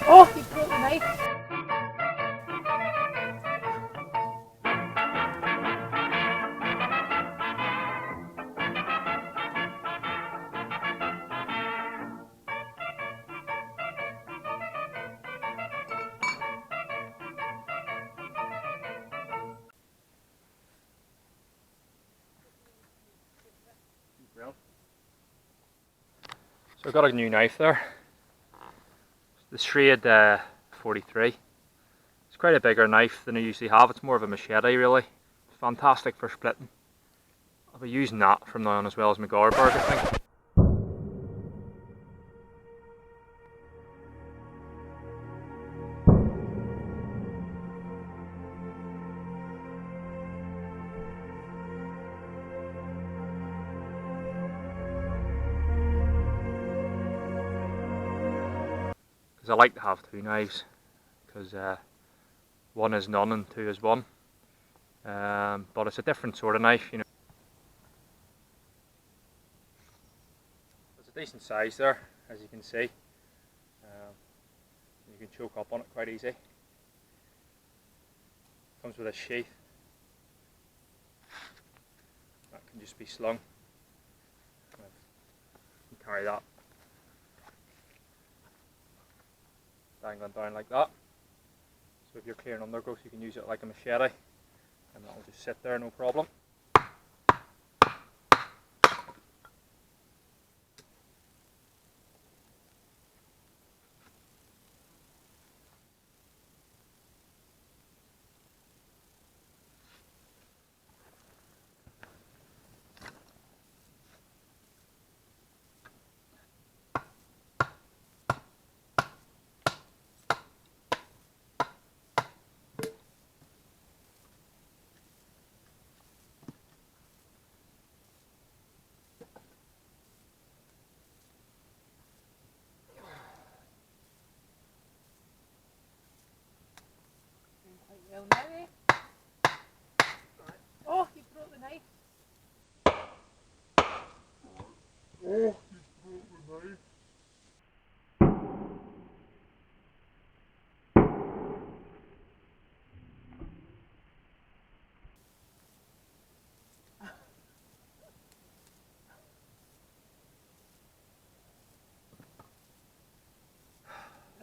Oh, you broke the knife. So I've got a new knife there. The Schrade 43. It's quite a bigger knife than I usually have. It's more of a machete really. It's fantastic for splitting. I'll be using that from now on as well as my Garberg, I think. Because I like to have two knives, because one is none and two is one. But it's a different sort of knife, you know. It's a decent size there, as you can see. You can choke up on it quite easy. Comes with a sheath. That can just be slung. You can carry that dangling down like that. So if you're clearing undergrowth, you can use it like a machete, and that'll just sit there, no problem. Well, now, eh? Oh, you broke the knife. Oh, you broke the knife.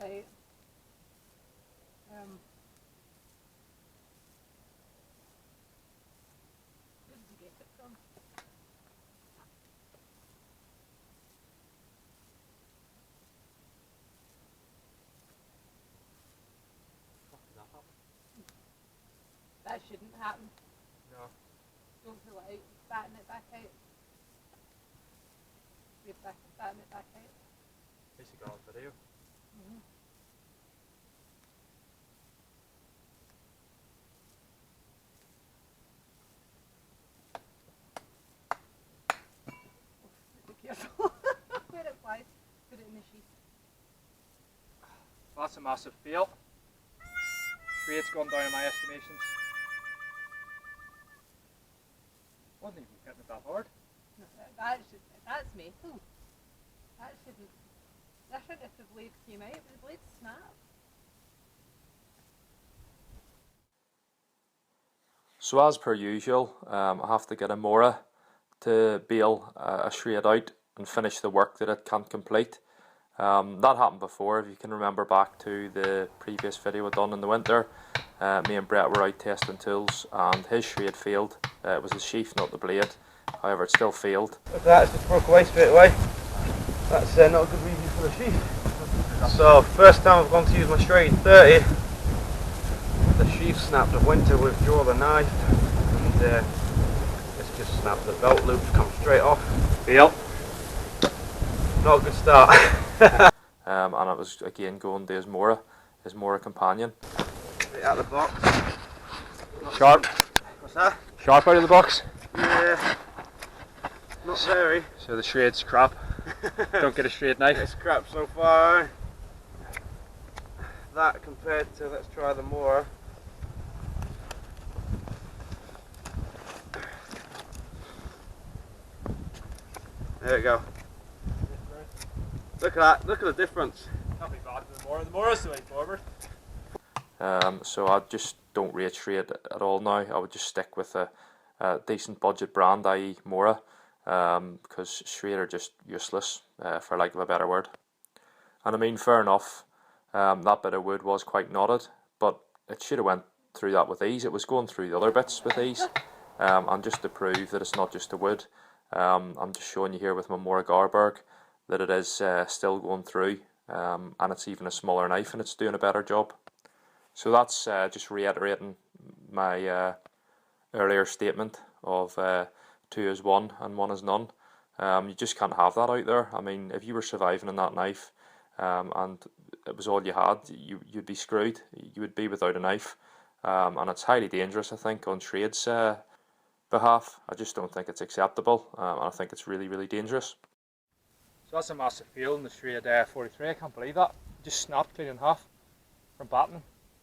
Right. Where did you get it from? That shouldn't happen. No. Don't pull it out, batten it back out. You're batten it back out. At least you got on video. Be careful where it flies. Put it in the sheath. That's a massive fail. Schrade's gone down in my estimations. Wasn't even hitting it that hard. No, that's metal. That shouldn't if the blade came out, but the blade snapped. So as per usual, I have to get a Mora to bail a Schrade out and finish the work that it can't complete. That happened before, if you can remember back to the previous video I done in the winter. Me and Brett were out testing tools and his Schrade failed. It was the sheath, not the blade. However, it still failed. Look at that, it's just broke away straight away. That's not a good reason for the sheath. So, first time I've gone to use my Schrade 30, the sheath snapped. I went to withdraw the knife and it's just snapped. The belt loop's come straight off. Fail. Not a good start. And I was again going to his Mora companion. Straight out of the box. Sharp. What's that? Sharp out of the box. Yeah. Not very. So the Schrade's crap. Don't get a Schrade knife. It's crap so far. That compared to, let's try the Mora. There we go. Look at that, look at the difference. Can't be bad with the Mora. The Mora's the way forward. So I just don't rate Schrade at all now. I would just stick with a decent budget brand, i.e. Mora, because Schrade are just useless, for lack of a better word. And I mean, fair enough, that bit of wood was quite knotted, but it should have went through that with ease. It was going through the other bits with ease. And just to prove that it's not just the wood, I'm just showing you here with my Mora Garberg that it is still going through, and it's even a smaller knife and it's doing a better job. So that's just reiterating my earlier statement of 2 is 1 and 1 is none. You just can't have that out there. I mean, if you were surviving in that knife and it was all you had, you'd be screwed. You would be without a knife, and it's highly dangerous, I think, on Schrade's behalf. I just don't think it's acceptable, and I think it's really, really dangerous. So that's a massive fail in the Schrade 43. I can't believe that. It just snapped clean in half from batting.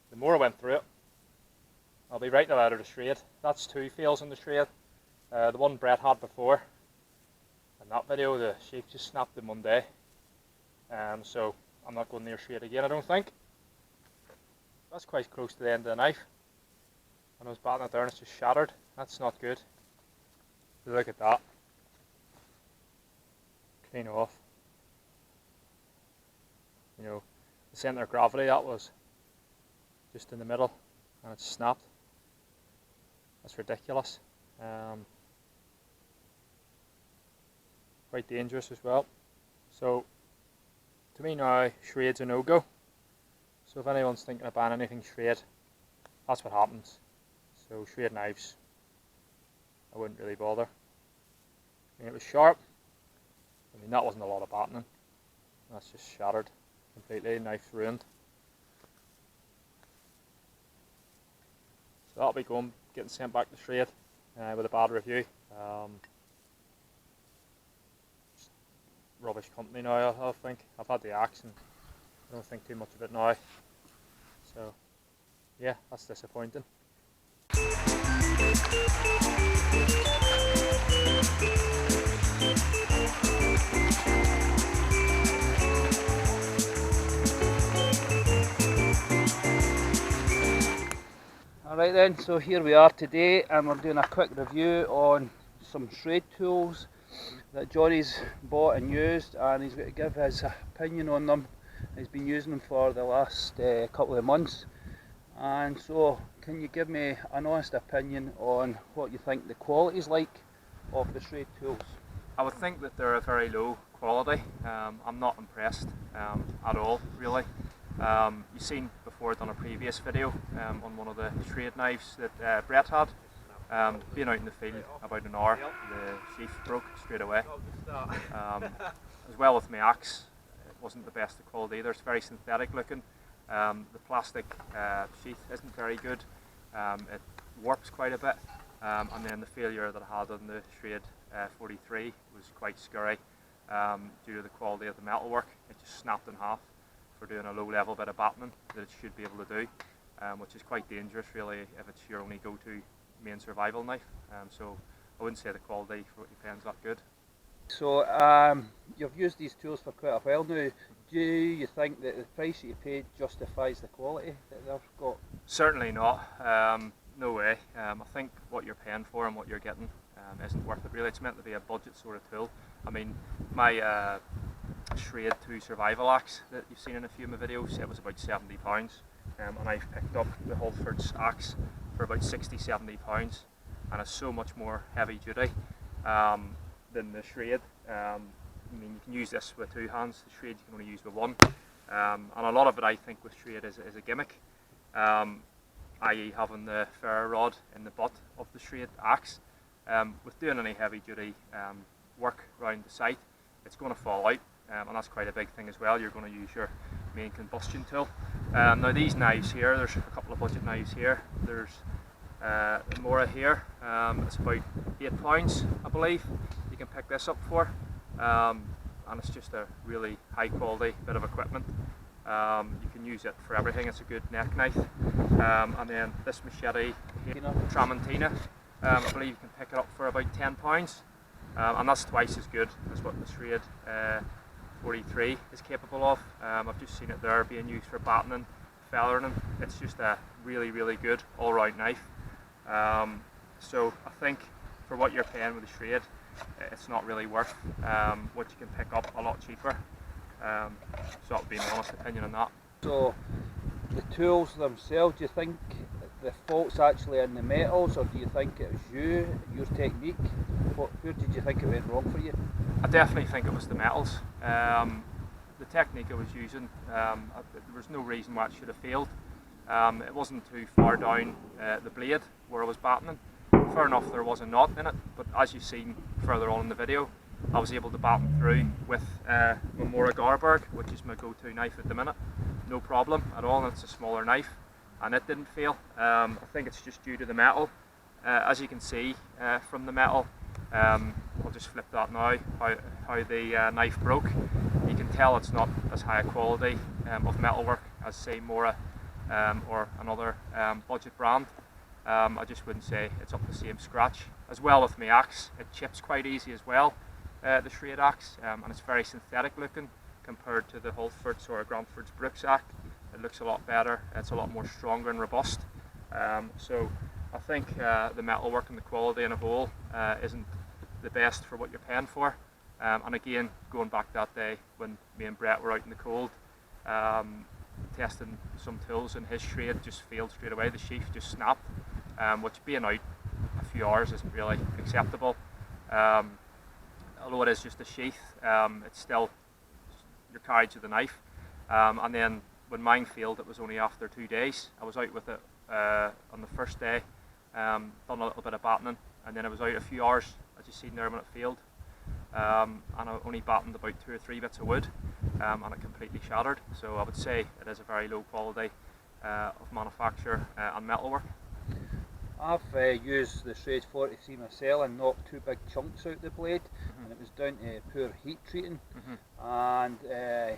The Mora went through it. I'll be writing it out of the Schrade. That's 2 fails in the Schrade. The one Brett had before, in that video, the sheep just snapped in one day. So I'm not going near Schrade again, I don't think. That's quite close to the end of the knife. When I was batting it there and it's just shattered. That's not good. Look at that. Clean off. You know, the centre of gravity, that was just in the middle and it's snapped. That's ridiculous. Quite dangerous as well. So to me now, Schrade's a no-go. So if anyone's thinking of banning anything Schrade, that's what happens. So Schrade knives, I wouldn't really bother. I mean, it was sharp. I mean, that wasn't a lot of battening. That's just shattered completely, knife's ruined. So that'll be getting sent back to Schrade with a bad review. Rubbish company now, I think. I've had the axe and I don't think too much of it now. So yeah, that's disappointing. Alright then, so here we are today and we're doing a quick review on some Schrade tools that Johnny's bought and used, and he's going to give his opinion on them. He's been using them for the last couple of months, and so can you give me an honest opinion on what you think the quality is like of the Schrade tools? I would think that they're a very low quality. I'm not impressed at all, really. You've seen before, done a previous video on one of the Schrade knives that Brett had. Being out in the field about an hour, the sheath broke straight away. As well with my axe, it wasn't the best of quality either. It's very synthetic looking. The plastic sheath isn't very good. It warps quite a bit. And then the failure that I had on the Schrade 43 was quite scary due to the quality of the metalwork. It just snapped in half for doing a low level bit of battening that it should be able to do, which is quite dangerous really if it's your only go-to main survival knife. So I wouldn't say the quality for what you pay is that good. So you've used these tools for quite a while now. Do you think that the price that you paid justifies the quality that they've got? Certainly not. No way. I think what you're paying for and what you're getting isn't worth it really. It's meant to be a budget sort of tool. I mean, my Schrade 2 survival axe that you've seen in a few of my videos, it was about £70, and I've picked up the Holford's axe for about £60–70, and it's so much more heavy duty than the Schrade. I mean, you can use this with 2 hands. The Schrade you can only use with 1, and a lot of it I think with Schrade is a gimmick, i.e. having the ferro rod in the butt of the Schrade axe. With doing any heavy duty work around the site, it's going to fall out, and that's quite a big thing as well. You're going to use your main combustion tool. Now these knives here, there's a couple of budget knives here. There's the Mora here, it's about £8 I believe you can pick this up for, and it's just a really high quality bit of equipment. You can use it for everything. It's a good neck knife. And then this machete here, Tramontina, I believe you can pick it up for about £10, and that's twice as good as what the Schrade 43 is capable of. I've just seen it there being used for battening, feathering. It's just a really, really good all-round knife. So I think for what you're paying with a Schrade, it's not really worth what you can pick up a lot cheaper. So that would be my honest opinion on that. So the tools themselves, do you think the fault's actually in the metals, or do you think it was your technique? Where did you think it went wrong for you? I definitely think it was the metals. The technique I was using, there was no reason why it should have failed. It wasn't too far down the blade where I was battening. Fair enough, there was a knot in it, but as you've seen further on in the video, I was able to batten through with my Mora, which is my go-to knife at the minute. No problem at all, and it's a smaller knife, and it didn't fail. I think it's just due to the metal. As you can see from the metal, I'll just flip that now, how the knife broke. You can tell it's not as high a quality of metalwork as, say, Mora or another budget brand. I just wouldn't say it's up the same scratch. As well with my axe, it chips quite easy as well, the Schrade axe, and it's very synthetic looking compared to the Holford's or Granford's Brooks axe. It looks a lot better, it's a lot more stronger and robust. So I think the metalwork and the quality in a whole isn't the best for what you're paying for. And again, going back that day when me and Brett were out in the cold, testing some tools, and his Schrade just failed straight away. The sheath just snapped, which being out a few hours isn't really acceptable. Although it is just a sheath, it's still your carriage of the knife. And then when mine failed, it was only after 2 days. I was out with it on the first day, done a little bit of battening, and then I was out a few hours, as you've seen there, when it failed. And I only battened about 2 or 3 bits of wood, and it completely shattered. So I would say it is a very low quality of manufacture and metalwork. I've used the Schrade 43 myself and knocked 2 big chunks out the blade, and it was down to poor heat treating. And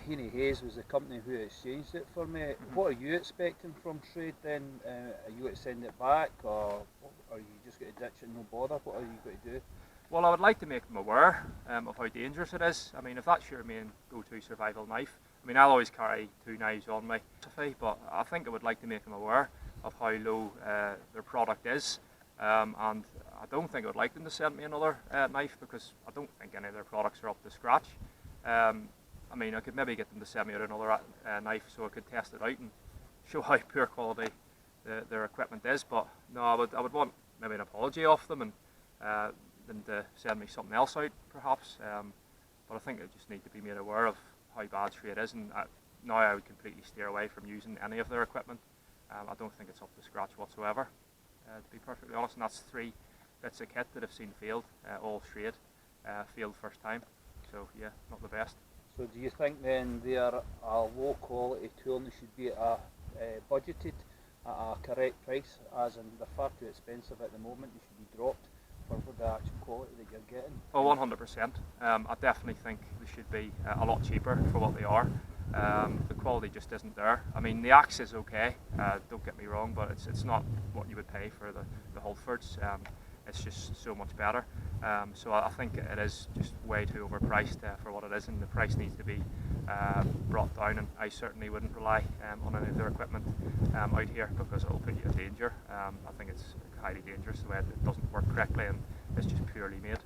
Heaney Hayes was the company who exchanged it for me. What are you expecting from Schrade then? Are you going to send it back, or are you just going to ditch it and no bother? What are you going to do? Well, I would like to make them aware of how dangerous it is. I mean, if that's your main go-to survival knife, I mean, I'll always carry 2 knives on me, but I think I would like to make them aware of how low their product is. And I don't think I would like them to send me another knife, because I don't think any of their products are up to scratch. I mean, I could maybe get them to send me out another knife so I could test it out and show how poor quality their equipment is. But no, I would want maybe an apology off them, and them to send me something else out perhaps. But I think I just need to be made aware of how bad Schrade is, and now I would completely steer away from using any of their equipment. I don't think it's up to scratch whatsoever, to be perfectly honest, and that's 3 bits of kit that I've seen failed, all Schrade, failed first time, so yeah, not the best. So do you think then they are a low quality tool and they should be budgeted at a correct price, as in they're far too expensive at the moment, they should be dropped for the actual quality that you're getting? Oh, 100%. I definitely think they should be a lot cheaper for what they are. The quality just isn't there. I mean, the axe is okay, don't get me wrong, but it's not what you would pay for the Holfords. It's just so much better. So I think it is just way too overpriced for what it is, and the price needs to be brought down, and I certainly wouldn't rely on any of their equipment out here, because it will put you in danger. I think it's highly dangerous the way it doesn't work correctly, and it's just purely made.